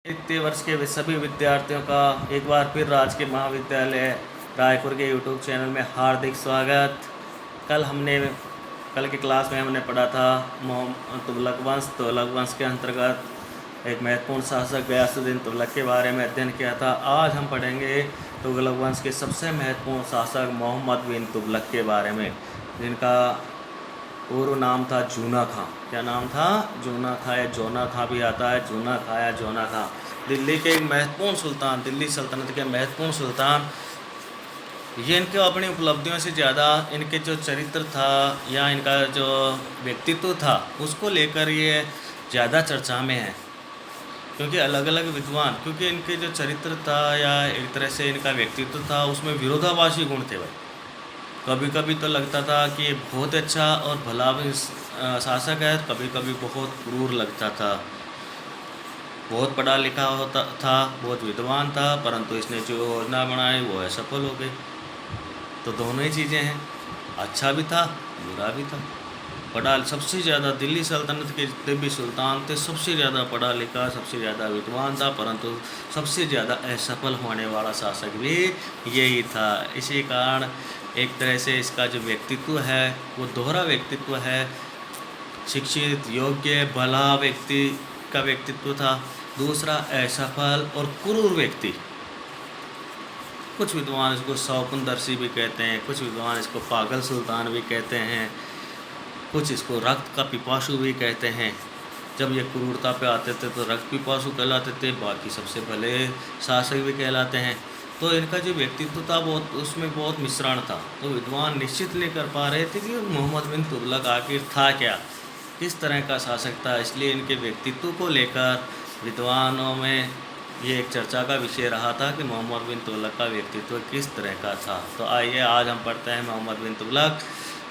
द्वितीय वर्ष के सभी विद्यार्थियों का एक बार फिर राजकीय महाविद्यालय रायपुर के यूट्यूब चैनल में हार्दिक स्वागत। कल की क्लास में हमने पढ़ा था तुगलक वंश। तुगलक वंश के अंतर्गत एक महत्वपूर्ण शासक गयासुद्दीन तुगलक के बारे में अध्ययन किया था। आज हम पढ़ेंगे तुगलक वंश के सबसे महत्वपूर्ण शासक मोहम्मद बिन तुगलक के बारे में, जिनका पूर्व नाम था जूना खां। क्या नाम था? जूना खां या जोना खां भी आता है, जूना खां या जोना खां। दिल्ली के एक महत्वपूर्ण सुल्तान, दिल्ली सल्तनत के महत्वपूर्ण सुल्तान। ये इनके अपनी उपलब्धियों से ज़्यादा इनके जो चरित्र था या इनका जो व्यक्तित्व था उसको लेकर ये ज़्यादा चर्चा में है, क्योंकि अलग अलग विद्वान, क्योंकि इनके जो चरित्र था या एक तरह से इनका व्यक्तित्व था उसमें विरोधाभासी गुण थे भाई। कभी कभी तो लगता था कि ये बहुत अच्छा और भला भी शासक है, कभी कभी बहुत क्रूर लगता था। बहुत पढ़ा लिखा होता था, बहुत विद्वान था, परंतु इसने जो योजना बनाई वो असफल हो गई। तो दोनों ही चीज़ें हैं, अच्छा भी था बुरा भी था। सबसे ज़्यादा दिल्ली सल्तनत के जितने भी सुल्तान थे सबसे ज़्यादा पढ़ा लिखा, सबसे ज़्यादा विद्वान था, परंतु सबसे ज़्यादा असफल होने वाला शासक भी यही था। इसी कारण एक तरह से इसका जो व्यक्तित्व है वो दोहरा व्यक्तित्व है। शिक्षित, योग्य, भला व्यक्ति का व्यक्तित्व था, दूसरा असफल और क्रूर व्यक्ति। कुछ विद्वान इसको सौकुंदर्शी भी कहते हैं, कुछ विद्वान इसको पागल सुल्तान भी कहते हैं, कुछ इसको रक्त का पिपासु भी कहते हैं। जब ये क्रूरता पे आते थे तो रक्त पिपासु कहलाते थे, बाकी सबसे भले शासक भी कहलाते हैं। तो इनका जो व्यक्तित्व था बहुत, उसमें बहुत मिश्रण था। तो विद्वान निश्चित नहीं कर पा रहे थे कि मोहम्मद बिन तुगलक आखिर था क्या, किस तरह का शासक था। इसलिए इनके व्यक्तित्व को लेकर विद्वानों में ये एक चर्चा का विषय रहा था कि मोहम्मद बिन तुगलक का व्यक्तित्व किस तरह का था। तो आइए आज हम पढ़ते हैं मोहम्मद बिन तुगलक।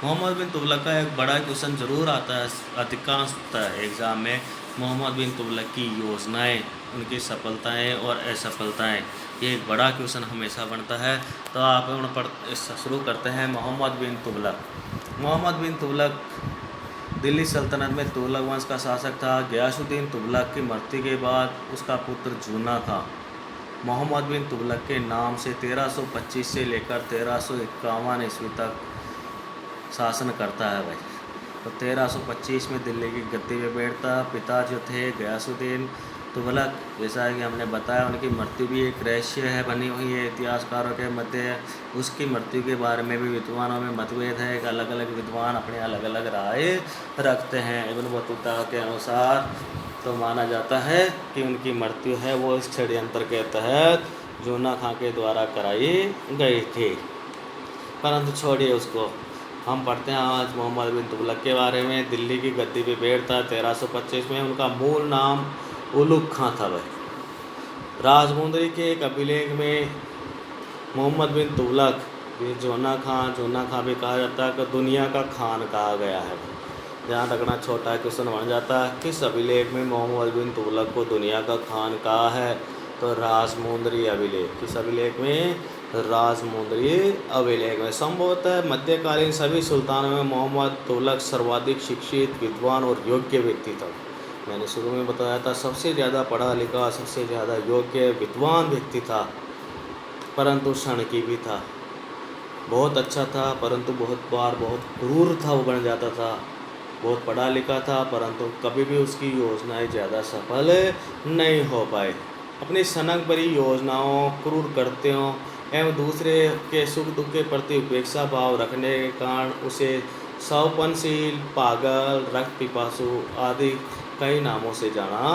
मोहम्मद बिन तुगलक का एक बड़ा क्वेश्चन ज़रूर आता है अधिकांश एग्ज़ाम में। मोहम्मद बिन तुगलक की योजनाएं, उनकी सफलताएं और असफलताएं, ये एक बड़ा क्वेश्चन हमेशा बनता है। तो आप शुरू करते हैं। मोहम्मद बिन तुगलक। मोहम्मद बिन तुगलक दिल्ली सल्तनत में तुगलक वंश का शासक था। गयासुद्दीन तुगलक की मृत्यु के बाद उसका पुत्र जूना खां मोहम्मद बिन तुगलक के नाम से 1325 से लेकर 1351 ईस्वी तक शासन करता है भाई। तो 1325 में दिल्ली की गद्दी पे बैठता। पिता जो थे गयासुद्दीन तुगलक, जैसा कि हमने बताया, उनकी मृत्यु भी एक रहस्य है, बनी हुई है इतिहासकारों के मध्य। उसकी मृत्यु के बारे में भी विद्वानों में मतभेद है, अलग अलग विद्वान अपने अलग अलग राय रखते हैं। इब्न बतूता के अनुसार तो माना जाता है कि उनकी मृत्यु है वो इस षड्यंत्र के तहत जूना खां के द्वारा कराई गई थी। परंतु छोड़िए उसको, हम पढ़ते हैं आज मोहम्मद बिन तुगलक के बारे में। दिल्ली की गद्दी पे बैठता 1325 में। उनका मूल नाम उलुग खां था भाई। राजमुंदरी के एक अभिलेख में मोहम्मद बिन तुगलक जोना खां भी कहा जाता है, कि दुनिया का खान कहा गया है। ध्यान रखना, छोटा क्वेश्चन बन जाता है। किस अभिलेख में मोहम्मद बिन तुगलक को दुनिया का खान कहा है? तो राजमुंदरी अभिलेख। किस अभिलेख में? राजमुंदरी अभिलेख में। संभवतः मध्यकालीन सभी सुल्तानों में मोहम्मद तुगलक सर्वाधिक शिक्षित, विद्वान और योग्य व्यक्ति था। मैंने शुरू में बताया था, सबसे ज़्यादा पढ़ा लिखा, सबसे ज़्यादा योग्य, विद्वान व्यक्ति था, परंतु क्षणिकी भी था। बहुत अच्छा था, परंतु बहुत बार बहुत क्रूर था, वो बन जाता था। बहुत पढ़ा लिखा था, परंतु कभी भी उसकी योजनाएं ज़्यादा सफल नहीं हो पाए। अपनी सनक भरी योजनाओं, क्रूर कृत्यों एवं दूसरे के सुख दुख के प्रति उपेक्षा भाव रखने के कारण उसे सौपनशील, पागल, रक्त पिपासु आदि कई नामों से जाना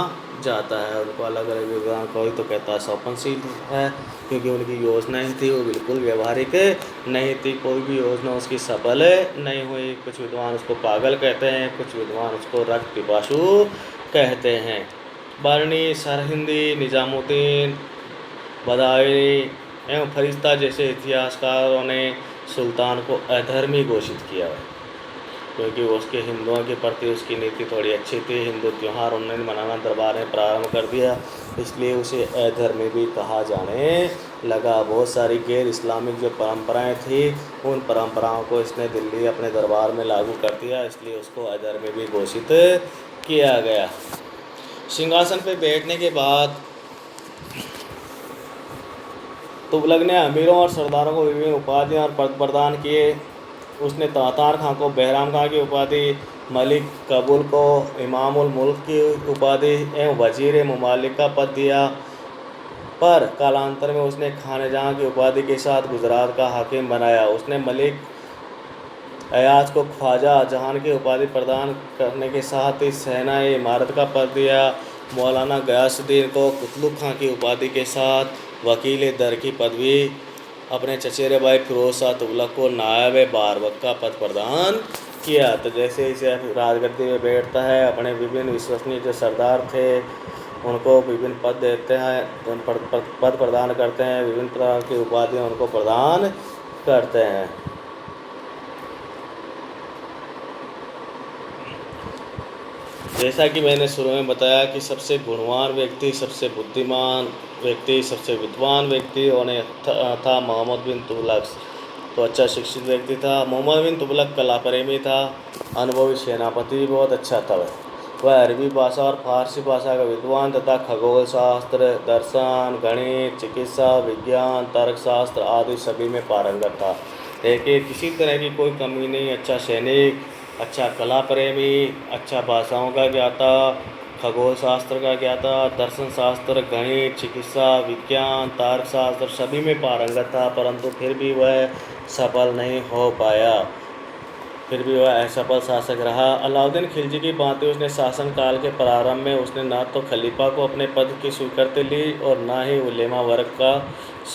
जाता है। उनको अलग अलग विद्वान, कोई तो कहता है सौपनशील है क्योंकि उनकी योजनाएं थी वो बिल्कुल व्यवहारिक नहीं थी, कोई भी योजना उसकी सफल नहीं हुई। कुछ विद्वान उसको पागल कहते हैं, कुछ विद्वान उसको रक्त पिपासु कहते हैं। बरनी, सरहिंदी, निजामुद्दीन, बदायूं एवं फरिश्ता जैसे इतिहासकारों ने सुल्तान को अधर्मी घोषित किया है, क्योंकि उसके हिंदुओं के प्रति उसकी नीति थोड़ी अच्छी थी। हिंदू त्यौहार उन्होंने मनाना दरबार में प्रारंभ कर दिया, इसलिए उसे अधर्मी भी कहा जाने लगा। बहुत सारी गैर इस्लामिक जो परंपराएं थी उन परंपराओं को इसने दिल्ली अपने दरबार में लागू कर दिया, इसलिए उसको अधर्मी भी घोषित किया गया। सिंहासन पर बैठने के बाद तुगलक ने अमीरों और सरदारों को विभिन्न उपाधियां और पद प्रदान किए। उसने तातार खां को बहराम खां की उपाधि, मलिक काबुल को इमामुल मुल्क की उपाधि एवं वजीर ममालिक का पद दिया। पर कालांतर में उसने खानजहाँ की उपाधि के साथ गुजरात का हाकिम बनाया। उसने मलिक अयाज को ख्वाजा जहान की उपाधि प्रदान करने के साथ ही सेना इमारत का पद दिया। मौलाना गयासुद्दीन को कुतलुक खां की उपाधि के साथ वकील दर की पदवी, अपने चचेरे भाई फिरोज शाह तुगलक को नायब बारबक का पद प्रदान किया। तो जैसे इसे राजगद्दी में बैठता है, अपने विभिन्न विश्वसनीय जो सरदार थे उनको विभिन्न पद देते हैं, पद प्रदान करते हैं, विभिन्न प्रकार की उपाधियाँ उनको प्रदान करते हैं। जैसा कि मैंने शुरू में बताया कि सबसे गुणवान व्यक्ति, सबसे बुद्धिमान व्यक्ति, सबसे विद्वान व्यक्ति उन्हें था मोहम्मद बिन तुगलक। तो अच्छा शिक्षित व्यक्ति था। मोहम्मद बिन तुगलक कला प्रेमी था, अनुभवी सेनापति बहुत अच्छा था। वह अरबी भाषा और फारसी भाषा का विद्वान तथा खगोल शास्त्र, दर्शन, गणित, चिकित्सा, विज्ञान, तर्कशास्त्र आदि सभी में पारंगत था। देखिए किसी तरह की कोई कमी नहीं। अच्छा सैनिक, अच्छा कला प्रेमी, अच्छा भाषाओं का ज्ञाता, खगोल शास्त्र का ज्ञाता, दर्शन शास्त्र, गणित, चिकित्सा, विज्ञान, तर्कशास्त्र सभी में पारंगत था, परंतु फिर भी वह सफल नहीं हो पाया। फिर भी वह असफल शासक रहा। अलाउद्दीन खिलजी की भांति उसने शासनकाल के प्रारंभ में उसने न तो खलीफा को अपने पद की स्वीकृति ली और न ही उलेमा वर्ग का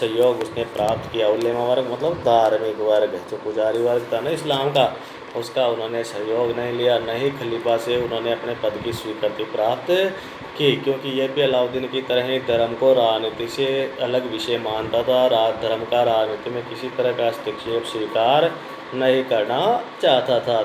सहयोग उसने प्राप्त किया। उलेमा वर्ग मतलब धार्मिक वर्ग, जो पुजारी वर्ग था ना इस्लाम का, उसका उन्होंने सहयोग नहीं लिया, न ही खलीफा से उन्होंने अपने पद की स्वीकृति प्राप्त की, क्योंकि यह भी अलाउद्दीन की तरह ही धर्म को राजनीति से अलग विषय मानता था। धर्म का राजनीति में किसी तरह का हस्तक्षेप स्वीकार नहीं करना चाहता था।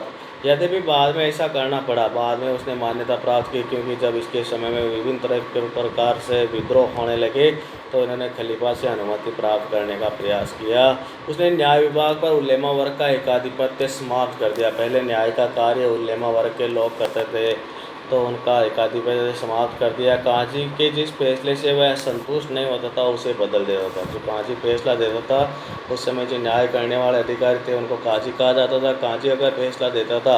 यद्यपि बाद में ऐसा करना पड़ा, बाद में उसने मान्यता प्राप्त की, क्योंकि जब इसके समय में विभिन्न तरह के प्रकार से विद्रोह होने लगे तो इन्होंने खलीफा से अनुमति प्राप्त करने का प्रयास किया। उसने न्याय विभाग पर उलेमा वर्ग का एकाधिपत्य समाप्त कर दिया। पहले न्याय का कार्य उलेमा वर्ग के लोग करते थे, तो उनका एकाधिपत्य समाप्त कर दिया। काजी के जिस फैसले से वह संतुष्ट नहीं होता था उसे बदल देता था। जो काजी फैसला देता था, उस समय जो न्याय करने वाले अधिकारी थे उनको काजी कहा जाता था। काजी अगर फैसला देता था,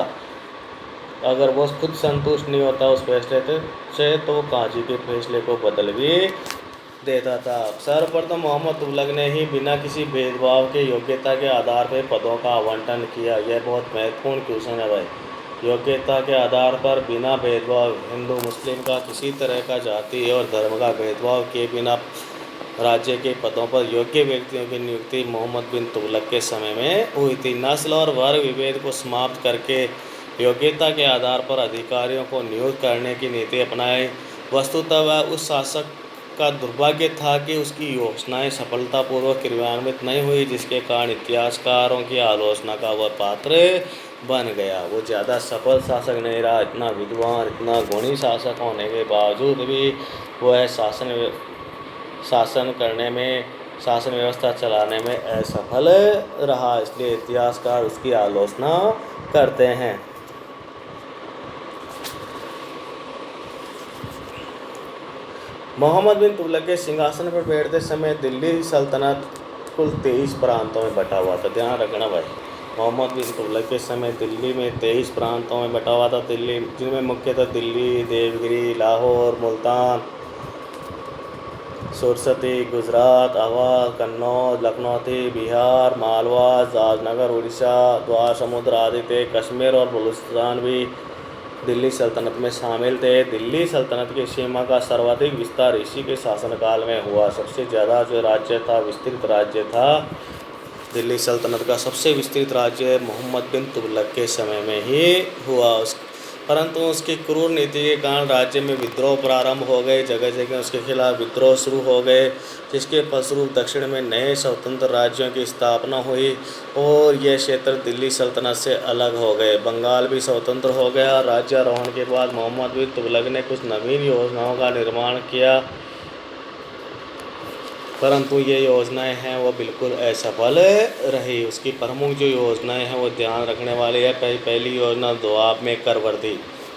अगर वो खुद संतुष्ट नहीं होता उस फैसले से, तो काजी के फैसले को बदल भी देता था। सर्वप्रथम मोहम्मद तुगलक ने ही बिना किसी भेदभाव के योग्यता के आधार पर पदों का आवंटन किया। यह बहुत महत्वपूर्ण क्वेश्चन है भाई। योग्यता के आधार पर बिना भेदभाव, हिंदू मुस्लिम का किसी तरह का जाति और धर्म का भेदभाव के बिना राज्य के पदों पर योग्य व्यक्तियों की नियुक्ति मोहम्मद बिन तुगलक के समय में हुई थी। नस्ल और वर्ग विभेद को समाप्त करके योग्यता के आधार पर अधिकारियों को नियुक्त करने की नीति अपनाई। वस्तुतः वह उस शासक का दुर्भाग्य था कि उसकी योजनाएं सफलतापूर्वक क्रियान्वित नहीं हुई, जिसके कारण इतिहासकारों की आलोचना का वह पात्र बन गया। वो ज़्यादा सफल शासक नहीं रहा। इतना विद्वान, इतना गुणी शासक होने के बावजूद भी वह शासन करने में, शासन व्यवस्था चलाने में असफल रहा। इसलिए इतिहासकार उसकी आलोचना करते हैं। मोहम्मद बिन तुगलक के सिंहासन पर बैठते समय दिल्ली सल्तनत कुल 23 प्रांतों में बटा हुआ था। ध्यान रखना भाई, मोहम्मद बिन तुगलक के समय दिल्ली में 23 प्रांतों में बटा हुआ था। दिल्ली जिनमें मुख्यतः दिल्ली, देवगिरी, लाहौर, मुल्तान, सुरसती, गुजरात, अवध, कन्नौज, लखनौती, बिहार, मालवा, राजनगर, उड़ीसा, द्वार समुद्र आदि थे। कश्मीर और बलूचिस्तान भी दिल्ली सल्तनत में शामिल थे। दिल्ली सल्तनत की सीमा का सर्वाधिक विस्तार इसी के शासनकाल में हुआ। सबसे ज़्यादा जो राज्य था, विस्तृत राज्य था, दिल्ली सल्तनत का सबसे विस्तृत राज्य मोहम्मद बिन तुगलक के समय में ही हुआ। परंतु उसकी क्रूर नीति के कारण राज्य में विद्रोह प्रारंभ हो गए। जगह जगह उसके खिलाफ विद्रोह शुरू हो गए, जिसके फलस्वरूप दक्षिण में नए स्वतंत्र राज्यों की स्थापना हुई और यह क्षेत्र दिल्ली सल्तनत से अलग हो गए। बंगाल भी स्वतंत्र हो गया। राज्यारोहण के बाद मोहम्मद बिन तुगलक ने कुछ नवीन योजनाओं का निर्माण किया, परंतु ये योजनाएं हैं वो बिल्कुल असफल रही। उसकी प्रमुख जो योजनाएं हैं वो ध्यान रखने वाली है। पहली योजना दोआब में करवर्दी।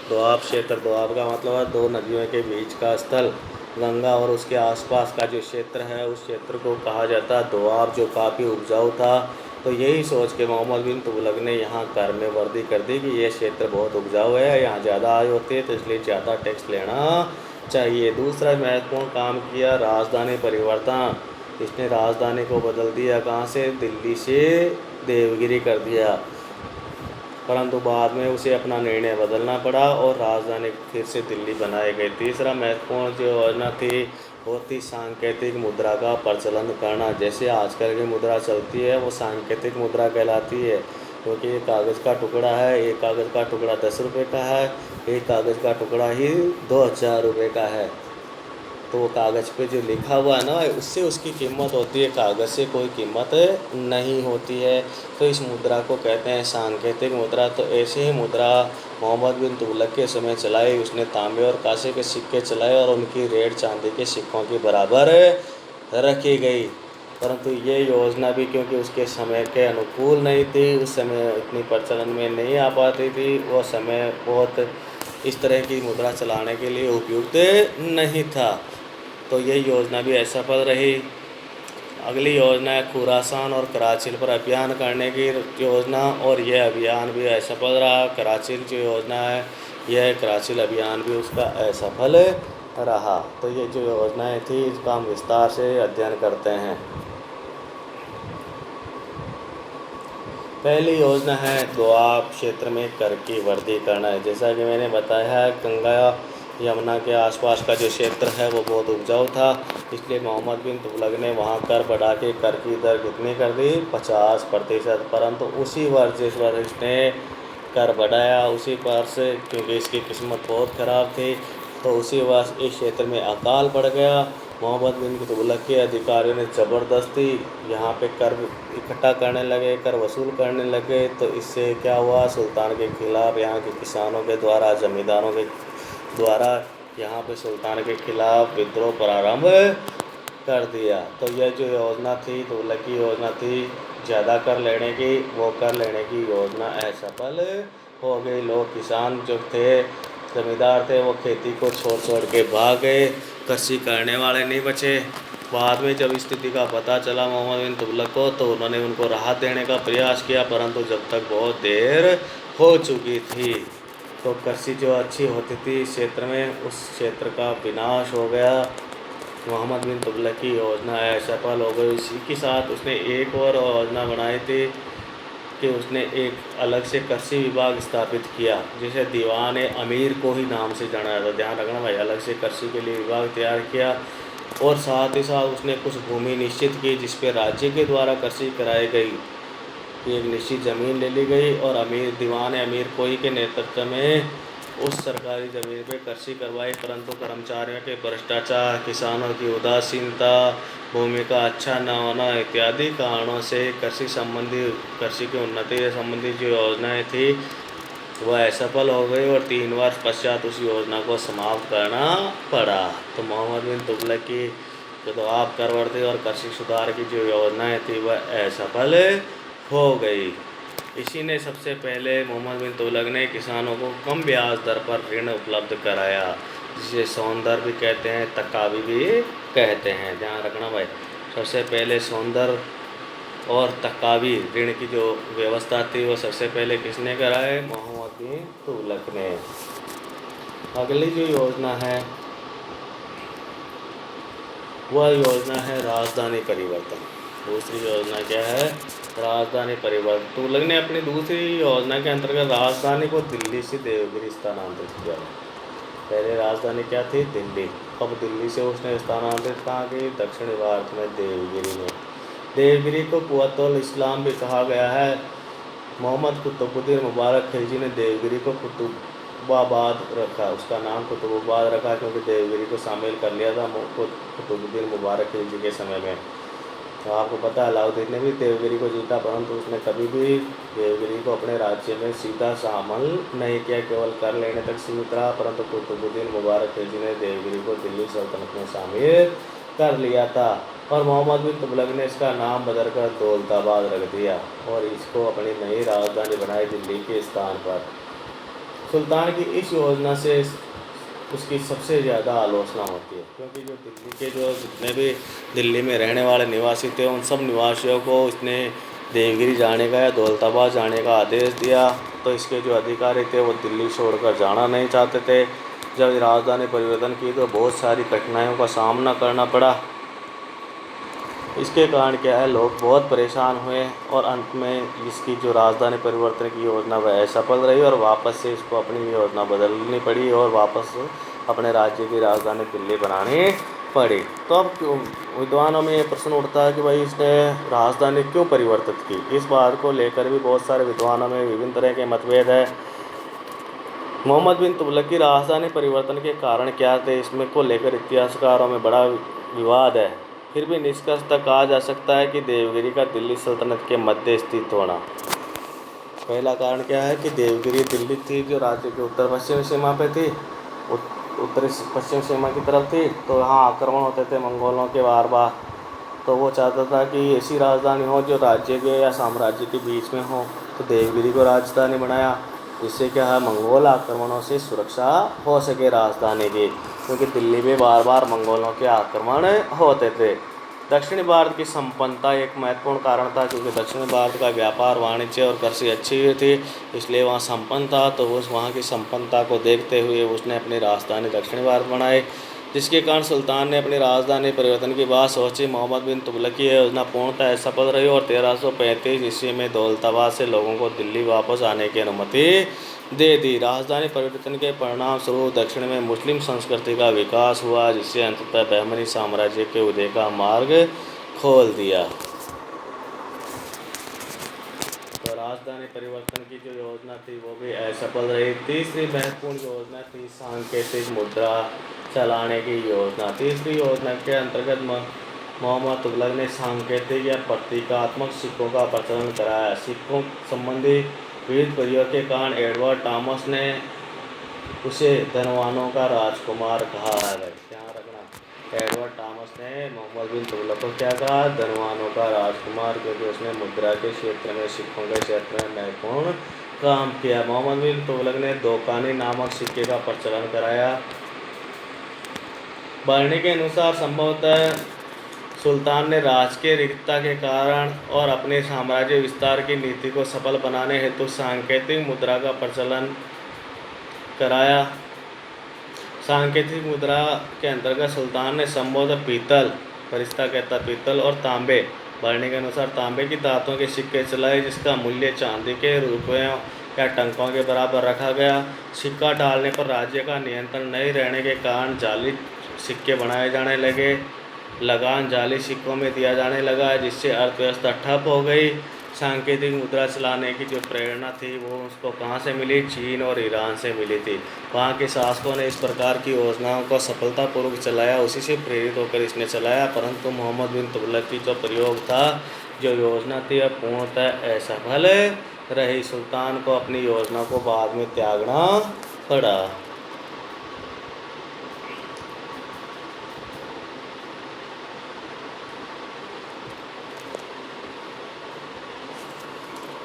दोआब क्षेत्र, दोआब का मतलब है दो नदियों के बीच का स्थल, गंगा और उसके आसपास का जो क्षेत्र है उस क्षेत्र को कहा जाता है दोआब, जो काफ़ी उपजाऊ था। तो यही सोच के मोहम्मद बिन तुगलक ने यहाँ कर में वर्दी कर दी कि ये क्षेत्र बहुत उपजाऊ है, यहाँ ज़्यादा आय होती है, तो इसलिए ज़्यादा टैक्स लेना चाहिए। दूसरा महत्वपूर्ण काम किया राजधानी परिवर्तन। इसने राजधानी को बदल दिया, कहाँ से, दिल्ली से देवगिरी कर दिया। परंतु बाद में उसे अपना निर्णय बदलना पड़ा और राजधानी फिर से दिल्ली बनाई गई। तीसरा महत्वपूर्ण जो योजना थी वो थी सांकेतिक मुद्रा का प्रचलन करना। जैसे आजकल की मुद्रा चलती है वो सांकेतिक मुद्रा कहलाती है, क्योंकि ये कागज़ का टुकड़ा है। एक कागज़ का टुकड़ा 10 रुपये का है, एक कागज़ का टुकड़ा ही 2000 रुपये का है। तो वो कागज़ पे जो लिखा हुआ है ना उससे उसकी कीमत होती है, कागज़ से कोई कीमत नहीं होती है। तो इस मुद्रा को कहते हैं सांकेतिक मुद्रा। तो ऐसे ही मुद्रा मोहम्मद बिन तुगलक के समय चलाई। उसने तांबे और कांसे के सिक्के चलाए और उनकी रेट चांदी के सिक्कों के बराबर रखी गई। परंतु ये योजना भी क्योंकि उसके समय के अनुकूल नहीं थी, उस समय इतनी प्रचलन में नहीं आ पाती थी, वो समय बहुत इस तरह की मुद्रा चलाने के लिए उपयुक्त नहीं था। तो ये योजना भी असफल रही। अगली योजना है खुरासान और कराची पर अभियान करने की योजना, और यह अभियान भी असफल रहा। कराची जो योजना है यह कराची अभियान भी उसका असफल रहा। तो ये जो योजनाएं थी इसका हम विस्तार से अध्ययन करते हैं। पहली योजना है दोआब क्षेत्र में कर की वृद्धि करना है। जैसा कि मैंने बताया है गंगा यमुना के आसपास का जो क्षेत्र है वो बहुत उपजाऊ था, इसलिए मोहम्मद बिन तुगलक ने वहाँ कर बढ़ा के कर की दर कितनी कर दी, 50%। परंतु उसी वर्ष जिस वर्ष इसने कर बढ़ाया उसी वर्ष, क्योंकि इसकी किस्मत बहुत ख़राब थी, तो उसी वर्ष इस क्षेत्र में अकाल पड़ गया। मोहम्मद बिन तुगलक के अधिकारियों ने ज़बरदस्ती यहाँ पे कर इकट्ठा करने लगे, कर वसूल करने लगे। तो इससे क्या हुआ, सुल्तान के खिलाफ यहाँ के किसानों के द्वारा, ज़मींदारों के द्वारा यहाँ पे सुल्तान के खिलाफ विद्रोह प्रारंभ कर दिया। तो यह जो योजना थी तुगलक की योजना थी ज़्यादा कर लेने की, वो कर लेने की योजना असफल हो गई। लोग किसान जो थे, जमींदार थे, वो खेती को छोड़ छोड़ के भाग गए, कृषि करने वाले नहीं बचे। बाद में जब स्थिति का पता चला मोहम्मद बिन तुगलक को, तो उन्होंने उनको राहत देने का प्रयास किया, परंतु जब तक बहुत देर हो चुकी थी। तो कृषि जो अच्छी होती थी इस क्षेत्र में, उस क्षेत्र का विनाश हो गया। मोहम्मद बिन तुगलक की योजना असफल हो गई। इसी के साथ उसने एक और योजना बनाई थी कि उसने एक अलग से कृषि विभाग स्थापित किया, जिसे दीवान अमीर को ही नाम से जाना जाता। ध्यान रखना भाई, अलग से कृषि के लिए विभाग तैयार किया, और साथ ही साथ उसने कुछ भूमि निश्चित की जिस पे राज्य के द्वारा कृषि कराई गई। एक निश्चित ज़मीन ले ली गई और दीवान अमीर कोई के नेतृत्व में उस सरकारी ज़मीन पे कृषि करवाई। परंतु कर्मचारियों के भ्रष्टाचार, किसानों की उदासीनता, भूमि का अच्छा न होना इत्यादि कारणों से कृषि की उन्नति संबंधी जो योजनाएं थी वह असफल हो गई और 3 वर्ष पश्चात उस योजना को समाप्त करना पड़ा। तो मोहम्मद बिन तुगलक की जो दोआब कर वृद्धि और कृषि सुधार की जो योजनाएं थी वह असफल हो गई। इसी ने सबसे पहले मोहम्मद बिन तुगलक ने किसानों को कम ब्याज दर पर ऋण उपलब्ध कराया, जिसे सौंदर भी कहते हैं, तकावी भी कहते हैं। ध्यान रखना भाई, सबसे पहले सौंदर और तकावी ऋण की जो व्यवस्था थी वो सबसे पहले किसने कराए, मोहम्मद बिन तुगलक ने। अगली जो योजना है वह योजना है राजधानी परिवर्तन। दूसरी योजना क्या है, राजधानी परिवर्तन। तुगलक ने अपनी दूसरी योजना के अंतर्गत राजधानी को दिल्ली से देवगिरी स्थानांतरित किया। पहले राजधानी क्या थी, दिल्ली। अब दिल्ली से उसने स्थानांतरित कहाँ की, दक्षिणी भारत में देवगिरी में। देवगिरी को कुव्वतुल इस्लाम भी कहा गया है। मोहम्मद कुतुबुद्दीन मुबारक खिलजी ने देवगिरी को कुतुबाबाद रखा, उसका नाम कुतुबाबाद रखा क्योंकि देवगिरी को शामिल कर लिया था कुतुबुद्दीन मुबारक खिलजी के समय में। तो आपको पता है अलाउद्दीन ने भी देवगिरी को जीता, परंतु उसने कभी भी देवगिरी को अपने राज्य में सीधा शामिल नहीं किया, केवल कर लेने तक सीमित रहा। परंतु कुतुबुद्दीन मुबारक खिलजी ने देवगिरी को दिल्ली सल्तनत में शामिल कर लिया था, और मोहम्मद बिन तुगलक ने इसका नाम बदलकर दौलताबाद रख दिया और इसको अपनी नई राजधानी बनाई दिल्ली के स्थान पर। सुल्तान की इस योजना से उसकी सबसे ज़्यादा आलोचना होती है, क्योंकि जो दिल्ली के जो जितने भी दिल्ली में रहने वाले निवासी थे उन सब निवासियों को इसने देवगिरी जाने का या दौलताबाद जाने का आदेश दिया। तो इसके जो अधिकारी थे वो दिल्ली छोड़कर जाना नहीं चाहते थे। जब राजधानी परिवर्तन की तो बहुत सारी कठिनाइयों का सामना करना पड़ा। इसके कारण क्या है, लोग बहुत परेशान हुए और अंत में इसकी जो राजधानी परिवर्तन की योजना वह असफल रही और वापस से इसको अपनी योजना बदलनी पड़ी और वापस अपने राज्य की राजधानी दिल्ली बनानी पड़ी। तो अब विद्वानों में ये प्रश्न उठता है कि भाई इसने राजधानी क्यों परिवर्तित की। इस बात को लेकर भी बहुत सारे विद्वानों में विभिन्न तरह के मतभेद है। मोहम्मद बिन तुगलक की राजधानी परिवर्तन के कारण क्या थे, इसमें को लेकर इतिहासकारों में बड़ा विवाद है। फिर भी निष्कर्षतः कहा जा सकता है कि देवगिरी का दिल्ली सल्तनत के मध्य स्थित होना। पहला कारण क्या है कि देवगिरी दिल्ली थी जो राज्य के उत्तर पश्चिम सीमा पे थी, उत्तरी पश्चिम सीमा की तरफ थी। तो यहाँ आक्रमण होते थे मंगोलों के बार बार। तो वो चाहता था कि ऐसी राजधानी हो जो राज्य के या साम्राज्य के बीच में हो। तो देवगिरी को राजधानी बनाया, जिससे क्या है, मंगोल आक्रमणों से सुरक्षा हो सके राजधानी की, क्योंकि दिल्ली में बार बार मंगोलों के आक्रमण होते थे। दक्षिणी भारत की संपन्नता एक महत्वपूर्ण कारण था, क्योंकि दक्षिणी भारत का व्यापार, वाणिज्य और कृषि अच्छी थी, इसलिए वहाँ संपन्न था। तो उस वहाँ की संपन्नता को देखते हुए उसने अपनी राजधानी दक्षिणी भारत बनाई, जिसके कारण सुल्तान ने अपनी राजधानी परिवर्तन की बात सोची। मोहम्मद बिन तुगलक की योजना पूर्णतः सफल रही और 1335 ईस्वी में दौलताबाद से लोगों को दिल्ली वापस आने की अनुमति दे दी। राजधानी परिवर्तन के परिणाम स्वरूप दक्षिण में मुस्लिम संस्कृति का विकास हुआ, जिससे अंततः बहमनी साम्राज्य के उदय का मार्ग खोल दिया। तो राजधानी परिवर्तन की जो योजना थी वो भी असफल रही। तीसरी महत्वपूर्ण योजना थी सांकेतिक मुद्रा चलाने की योजना। तीसरी योजना के अंतर्गत मोहम्मद तुगलक ने सांकेतिक या प्रतीकात्मक सिक्कों का प्रचलन कराया। सिक्कों संबंधी विविध प्रयोग के कारण एडवर्ड टॉमस ने उसे धनवानों का राजकुमार कहा है। ध्यान रखना, एडवर्ड टॉमस ने मोहम्मद बिन तुगलक को क्या कहा, धनवानों का राजकुमार, क्योंकि उसने मुद्रा के क्षेत्र में, सिक्कों के क्षेत्र में महत्वपूर्ण काम किया। मोहम्मद बिन तुगलक ने दोकानी नामक सिक्के का प्रचलन कराया। वर्णी के अनुसार संभवतः सुल्तान ने राजकीय रिक्तता के कारण और अपने साम्राज्य विस्तार की नीति को सफल बनाने हेतु सांकेतिक मुद्रा का प्रचलन कराया। सांकेतिक मुद्रा के अंतर्गत सुल्तान ने संभवतः पीतल, फरिश्ता कहता पीतल और तांबे, वर्णी के अनुसार तांबे की धातुओं के सिक्के चलाए, जिसका मूल्य चांदी के रुपयों या टंकों के बराबर रखा गया। सिक्का डालने पर राज्य का नियंत्रण नहीं रहने के कारण जाली सिक्के बनाए जाने लगे। लगान जाली सिक्कों में दिया जाने लगा, जिससे अर्थव्यवस्था ठप हो गई। सांकेतिक मुद्रा चलाने की जो प्रेरणा थी वो उसको कहाँ से मिली, चीन और ईरान से मिली थी। वहाँ के शासकों ने इस प्रकार की योजनाओं को सफलतापूर्वक चलाया, उसी से प्रेरित होकर इसने चलाया। परंतु मोहम्मद बिन तुगलक की जो प्रयोग था, जो योजना थी, वह पूर्णतः असफल रही। सुल्तान को अपनी योजना को बाद में त्यागना पड़ा।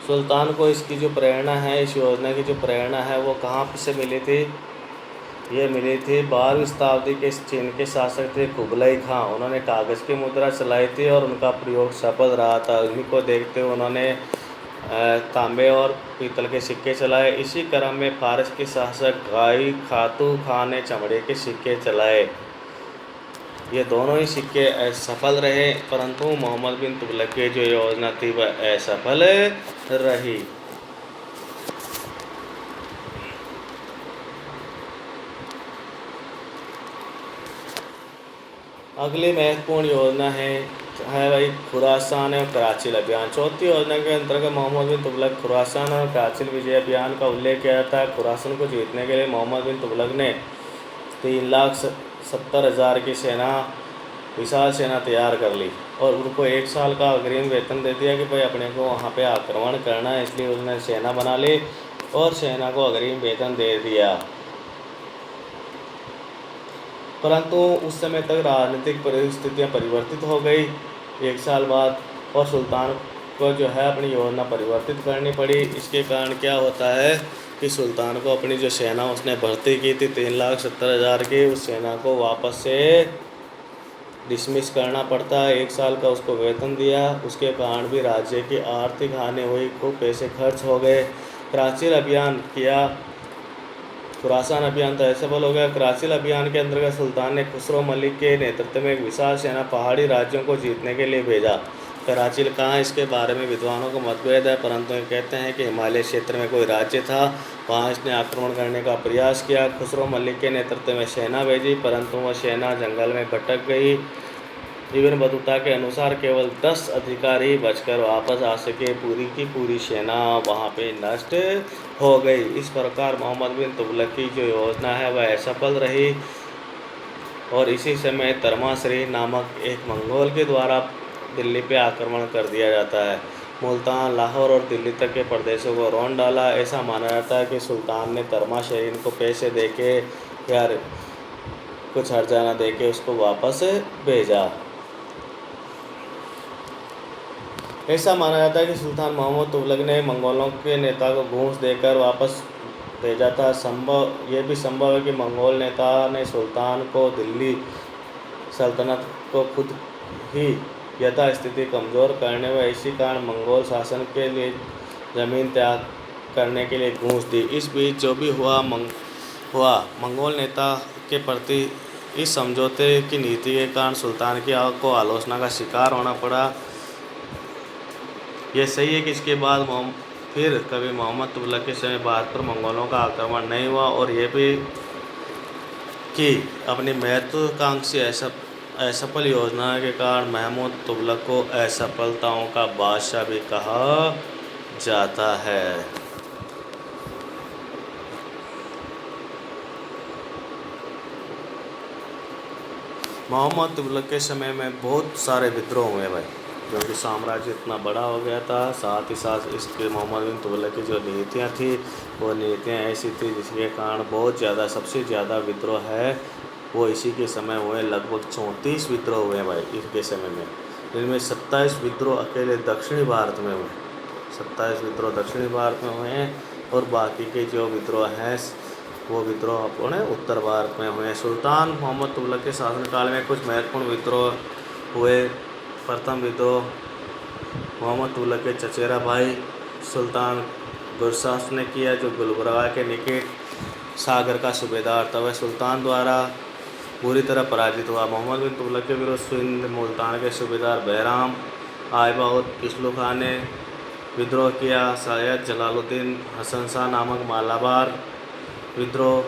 सुल्तान को इसकी जो प्रेरणा है, इस योजना की जो प्रेरणा है, वो कहाँ से मिली थी? ये मिली थी 12वीं शताब्दी के चीन के शासक थे कुबलाई खां। उन्होंने कागज़ की मुद्रा चलाई थी और उनका प्रयोग सफल रहा था। उन्हीं को देखते हुए उन्होंने तांबे और पीतल के सिक्के चलाए। इसी क्रम में फारस के शासक गाई खातू खां ने चमड़े के सिक्के चलाए। ये दोनों ही सिक्के असफल रहे, परंतु मोहम्मद बिन तुगलक की जो योजना थी वह असफल रही। अगली महत्वपूर्ण योजना है भाई खुरासान और कराचिल अभियान। चौथी योजना के अंतर्गत मोहम्मद बिन तुगलक खुरासान और कराचिल विजय अभियान का उल्लेख किया था। खुरासान को जीतने के लिए मोहम्मद बिन तुगलक ने 3,70,000 की विशाल सेना तैयार कर ली और उनको 1 साल का अग्रिम वेतन दे दिया कि भाई अपने को वहाँ पे आक्रमण करना है। इसलिए उसने सेना बना ली और सेना को अग्रिम वेतन दे दिया। परंतु उस समय तक राजनीतिक परिस्थितियाँ परिवर्तित हो गई 1 साल बाद, और सुल्तान को जो है अपनी योजना परिवर्तित करनी पड़ी। इसके कारण क्या होता है कि सुल्तान को अपनी जो सेना उसने भर्ती की थी 3,70,000 की, उस सेना को वापस से डिसमिस करना पड़ता है। 1 साल का उसको वेतन दिया। उसके कारण भी राज्य की आर्थिक हानि हुई, खूब पैसे खर्च हो गए। कराची अभियान किया, खुरासान अभियान तो असफल हो गया। कराची अभियान के अंतर्गत सुल्तान ने खुसरो मलिक के नेतृत्व में एक विशाल सेना पहाड़ी राज्यों को जीतने के लिए भेजा। कराची कहाँ, इसके बारे में विद्वानों को मतभेद है, परंतु ये कहते हैं कि हिमालय क्षेत्र में कोई राज्य था, वहाँ इसने आक्रमण करने का प्रयास किया। खुसरो मलिक के नेतृत्व में सेना भेजी, परंतु वह सेना जंगल में भटक गई। इब्न बतूता के अनुसार केवल 10 अधिकारी बचकर वापस आ सके, पूरी की पूरी सेना वहाँ पे नष्ट हो गई। इस प्रकार मोहम्मद बिन तुगलक की जो योजना है वह असफल रही और इसी समय तरमाश्री नामक एक मंगोल के द्वारा दिल्ली पे आक्रमण कर दिया जाता है। मुल्तान, लाहौर और दिल्ली तक के प्रदेशों को रौंद डाला। ऐसा माना जाता है कि सुल्तान ने तरमाश्री को पैसे दे के या कुछ हर्जाना दे के उसको वापस भेजा। ऐसा माना जाता है कि सुल्तान मोहम्मद तुगलक ने मंगोलों के नेता को घूस देकर वापस भेजा था। यह भी संभव है कि मंगोल नेता ने सुल्तान को दिल्ली सल्तनत को खुद ही यथास्थिति कमज़ोर करने व इसी कारण मंगोल शासन के लिए ज़मीन त्याग करने के लिए घूस दी। इस बीच जो भी हुआ मंगोल नेता के प्रति इस समझौते की नीति के कारण सुल्तान की को आलोचना का शिकार होना पड़ा। यह सही है कि इसके बाद फिर कभी मोहम्मद तुगलक के समय भारत पर मंगोलों का आक्रमण नहीं हुआ और यह भी कि अपनी महत्वाकांक्षी असफल योजना के कारण महमूद तुगलक को असफलताओं का बादशाह भी कहा जाता है। मोहम्मद तुगलक के समय में बहुत सारे विद्रोह हुए भाई, क्योंकि साम्राज्य इतना बड़ा हो गया था। साथ ही साथ इसके मोहम्मद बिन तुगलक की जो नीतियाँ थी वो नीतियाँ ऐसी थी जिसके कारण बहुत ज़्यादा, सबसे ज़्यादा विद्रोह है वो इसी के समय हुए। लगभग 34 विद्रोह हुए भाई इसके समय में, जिनमें 27 विद्रोह अकेले दक्षिणी भारत में हुए। 27 विद्रोह दक्षिणी भारत में हुए हैं और बाकी के जो विद्रोह हैं वो विद्रोह अपने उत्तर भारत में हुए हैं। सुल्तान मोहम्मद तुगलक के शासनकाल में कुछ महत्वपूर्ण विद्रोह हुए। प्रथम विद्रोह मोहम्मद तुगलक के चचेरा भाई सुल्तान गुरशास ने किया, जो गुलबर्गा के निकट सागर का सूबेदार था। वह सुल्तान द्वारा पूरी तरह पराजित हुआ। मोहम्मद बिन तुगलक के विरुद्ध सिंध मुल्तान के सूबेदार बहराम आयबाउद किस्लू खान ने विद्रोह किया। सैयद जलालुद्दीन हसन शाह नामक मालाबार विद्रोह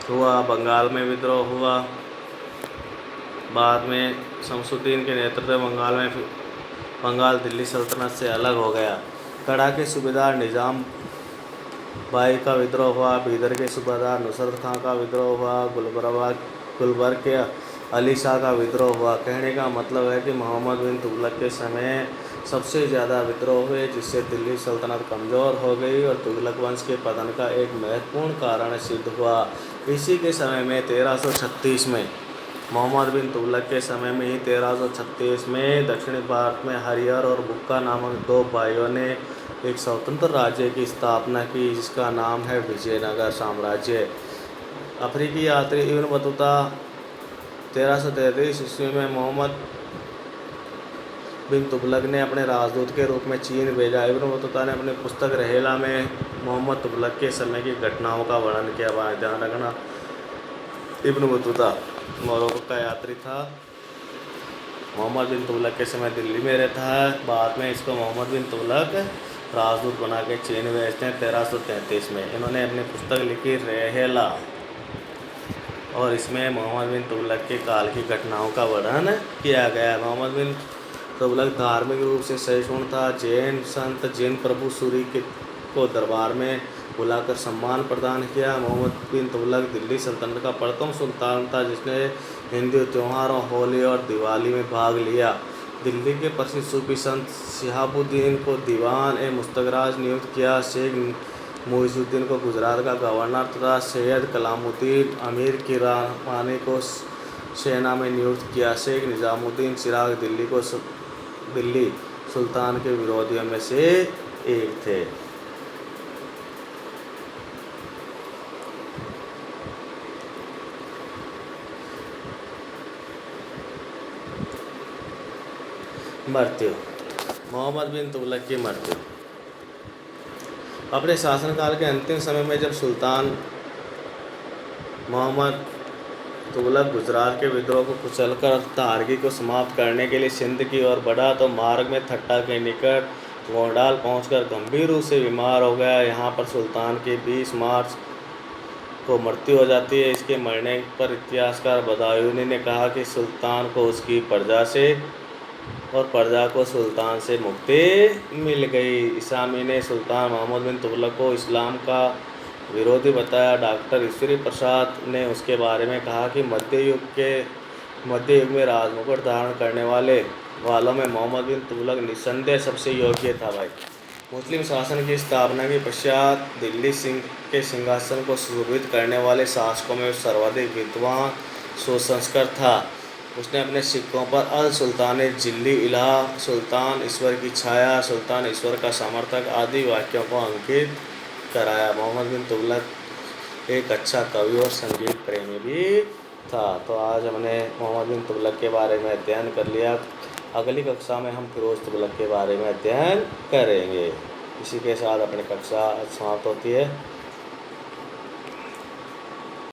हुआ। बंगाल में विद्रोह हुआ। बाद में शमसुद्दीन के नेतृत्व में बंगाल दिल्ली सल्तनत से अलग हो गया। कड़ा के सूबेदार निज़ाम बाई का विद्रोह हुआ। बीदर के सूबेदार नुसरत खां का विद्रोह हुआ। गुलबर्ग के अली शाह का विद्रोह हुआ। कहने का मतलब है कि मोहम्मद बिन तुगलक के समय सबसे ज़्यादा विद्रोह हुए, जिससे दिल्ली सल्तनत कमज़ोर हो गई और तुगलक वंश के पतन का एक महत्वपूर्ण कारण सिद्ध हुआ। इसी के समय में 1336 में मोहम्मद बिन तुगलक के समय में ही 1336 में दक्षिणी भारत में हरियर और बुक्का नामक 2 भाइयों ने एक स्वतंत्र राज्य की स्थापना की, जिसका नाम है विजयनगर साम्राज्य। अफ्रीकी यात्री इब्न बतूता 1333 ईस्वी में मोहम्मद बिन तुगलक ने अपने राजदूत के रूप में चीन भेजा। इब्न बतूता ने अपनी पुस्तक रहेला में मोहम्मद तुगलक के समय की घटनाओं का वर्णन किया। ध्यान रखना, इब्न बतूता मोरक्को का यात्री था। मोहम्मद बिन तुगलक के समय दिल्ली में रहता है। बाद में इसको मोहम्मद बिन तुगलक राजदूत बना के चीन भेजते हैं 1333 में। इन्होंने अपनी पुस्तक लिखी रहेला और इसमें मोहम्मद बिन तुगलक के काल की घटनाओं का वर्णन किया गया। मोहम्मद बिन तुगलक धार्मिक रूप से सहिष्णु था। जैन संत जिन प्रभु सूरी को दरबार में बुलाकर सम्मान प्रदान किया। मोहम्मद बिन तुगलक दिल्ली सल्तनत का प्रथम सुल्तान था जिसने हिंदू त्योहारों होली और दिवाली में भाग लिया। दिल्ली के प्रसिद्ध सूफी संत शिहाबुद्दीन को दीवान ए मुस्तगराज नियुक्त किया। शेख मुइजुद्दीन को गुजरात का गवर्नर तथा सैयद कलामुद्दीन अमीर किरामानी को सेना में नियुक्त किया। शेख निज़ामुद्दीन चिराग दिल्ली सुल्तान के विरोधियों में से एक थे। मृत्यु। मोहम्मद बिन तुगलक की मृत्यु। अपने शासनकाल के अंतिम समय में जब सुल्तान मोहम्मद तुगलक गुजरात के विद्रोह को कुचलकर तारगी को समाप्त करने के लिए सिंध की ओर बढ़ा तो मार्ग में ठट्टा के निकट गोंडाल पहुंचकर गंभीर रूप से बीमार हो गया। यहाँ पर सुल्तान की 20 मार्च को मृत्यु हो जाती है। इसके मरने पर इतिहासकार बदायूनी ने कहा कि सुल्तान को उसकी प्रजा से और प्रजा को सुल्तान से मुक्ति मिल गई। इसामी ने सुल्तान मोहम्मद बिन तुगलक को इस्लाम का विरोधी बताया। डॉक्टर ईश्वरी प्रसाद ने उसके बारे में कहा कि मध्य युग में राजमुकुट धारण करने वालों में मोहम्मद बिन तुगलक निस्संदेह सबसे योग्य था। भाई, मुस्लिम शासन की स्थापना के पश्चात दिल्ली के सिंहासन को सुशोभित करने वाले शासकों में सर्वाधिक विद्वान सुसंस्कृत था। उसने अपने सिक्कों पर अल सुल्तान जिल्ली इलाह, सुल्तान ईश्वर की छाया, सुल्तान ईश्वर का समर्थक आदि वाक्यों को अंकित कराया। मोहम्मद बिन तुगलक एक अच्छा कवि और संगीत प्रेमी भी था। तो आज हमने मोहम्मद बिन तुगलक के बारे में अध्ययन कर लिया। अगली कक्षा में हम फिरोज तुगलक के बारे में अध्ययन करेंगे। इसी के साथ अपनी कक्षा समाप्त होती है।